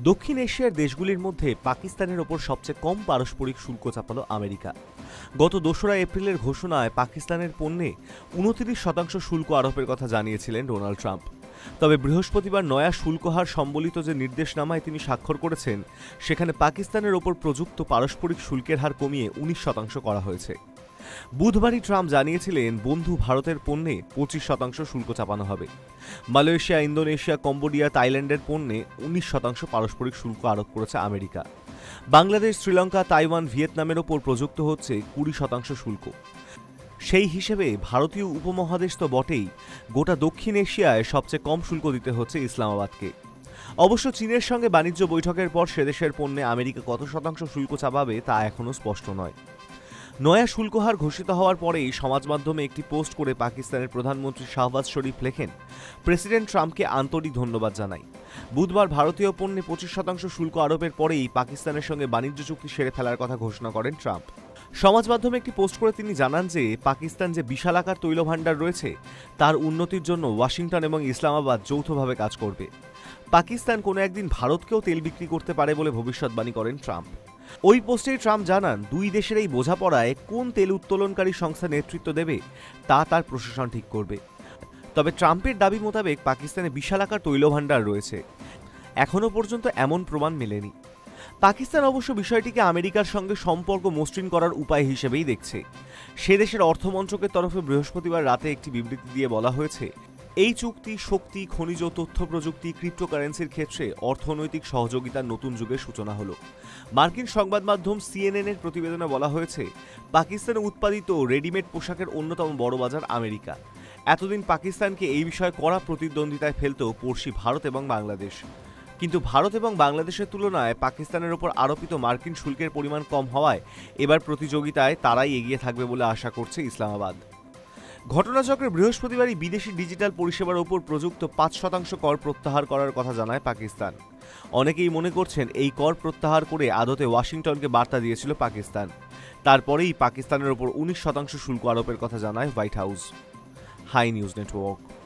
দক্ষিণ এশিয়ার দেশগুলির মধ্যে পাকিস্তানের ওপর সবচেয়ে কম পারস্পরিক শুল্ক চাপালো আমেরিকা। গত ২রা এপ্রিলের ঘোষণায় পাকিস্তানের পণ্যে ২৯% শুল্ক আরোপের কথা জানিয়েছিলেন ডোনাল্ড ট্রাম্প। তবে বৃহস্পতিবার নয়া শুল্ক হার সম্বলিত যে নির্দেশনামায় তিনি স্বাক্ষর করেছেন, সেখানে পাকিস্তানের ওপর প্রযুক্ত পারস্পরিক শুল্কের হার কমিয়ে ১৯% করা হয়েছে। বুধবারই ট্রাম্প জানিয়েছিলেন বন্ধু ভারতের পণ্যে ২৫% শুল্ক চাপানো হবে। মালয়েশিয়া, ইন্দোনেশিয়া, কম্বোডিয়া, থাইল্যান্ডের পণ্যে ১৯% পারস্পরিক শুল্ক আরোপ করেছে আমেরিকা। বাংলাদেশ, শ্রীলঙ্কা, তাইওয়ান, ভিয়েতনামের ওপর প্রযুক্ত হচ্ছে ২০% শুল্ক। সেই হিসেবে ভারতীয় উপমহাদেশ তো বটেই, গোটা দক্ষিণ এশিয়ায় সবচেয়ে কম শুল্ক দিতে হচ্ছে ইসলামাবাদকে। অবশ্য চীনের সঙ্গে বাণিজ্য বৈঠকের পর সেদেশের পণ্যে আমেরিকা কত শতাংশ শুল্ক চাপাবে তা এখনও স্পষ্ট নয়। নয়া শুল্কহার ঘোষিত হওয়ার পরেই সমাজ মাধ্যমে একটি পোস্ট করে পাকিস্তানের প্রধানমন্ত্রী শাহবাজ শরীফ লেখেন, প্রেসিডেন্ট ট্রাম্পকে আন্তরিক ধন্যবাদ জানাই। বুধবার ভারতীয় পণ্যে ২৫% শুল্ক আরোপের পরেই পাকিস্তানের সঙ্গে বাণিজ্য চুক্তি সেরে ফেলার কথা ঘোষণা করেন ট্রাম্প। সমাজ মাধ্যমে একটি পোস্ট করে তিনি জানান যে পাকিস্তান যে বিশালাকার তৈলভাণ্ডার রয়েছে, তার উন্নতির জন্য ওয়াশিংটন এবং ইসলামাবাদ যৌথভাবে কাজ করবে। পাকিস্তান কোনো একদিন ভারতকেও তেল বিক্রি করতে পারে বলে ভবিষ্যৎবাণী করেন ট্রাম্প। ওই পোস্টেই ট্রাম্প জানান, দুই দেশের এই বোঝাপড়ায় কোন তেল উত্তোলনকারী সংস্থা নেতৃত্ব দেবে তা তার প্রশাসন ঠিক করবে। তবে ট্রাম্পের দাবি মোতাবেক পাকিস্তানে বিশালাকার তৈলভাণ্ডার রয়েছে। এখনও পর্যন্ত এমন প্রমাণ মেলেনি। পাকিস্তান অবশ্য বিষয়টিকে আমেরিকার সঙ্গে সম্পর্ক মসৃণ করার উপায় হিসেবেই দেখছে। সে দেশের অর্থমন্ত্রকের তরফে বৃহস্পতিবার রাতে একটি বিবৃতি দিয়ে বলা হয়েছে, এই চুক্তি শক্তি, খনিজ, তথ্য প্রযুক্তি, ক্রিপ্টোকারেন্সির ক্ষেত্রে অর্থনৈতিক সহযোগিতার নতুন যুগের সূচনা হলো। মার্কিন সংবাদ মাধ্যম সিএনএন-এর প্রতিবেদনে বলা হয়েছে, পাকিস্তানে উৎপাদিত রেডিমেড পোশাকের অন্যতম বড় বাজার আমেরিকা। এতদিন পাকিস্তানকে এই বিষয়ে কড়া প্রতিদ্বন্দ্বিতায় ফেলত পড়শি ভারত এবং বাংলাদেশ। কিন্তু ভারত এবং বাংলাদেশের তুলনায় পাকিস্তানের ওপর আরোপিত মার্কিন শুল্কের পরিমাণ কম হওয়ায় এবার প্রতিযোগিতায় তারাই এগিয়ে থাকবে বলে আশা করছে ইসলামাবাদ। ঘটনাচক্রে বৃহস্পতিবারই বিদেশি ডিজিটাল পরিষেবার ওপর প্রযুক্ত ৫% কর প্রত্যাহার করার কথা জানায় পাকিস্তান। অনেকেই মনে করছেন এই কর প্রত্যাহার করে আদতে ওয়াশিংটনকে বার্তা দিয়েছিল পাকিস্তান। তারপরেই পাকিস্তানের ওপর ১৯% শুল্ক আরোপের কথা জানায় White House. Hi news network.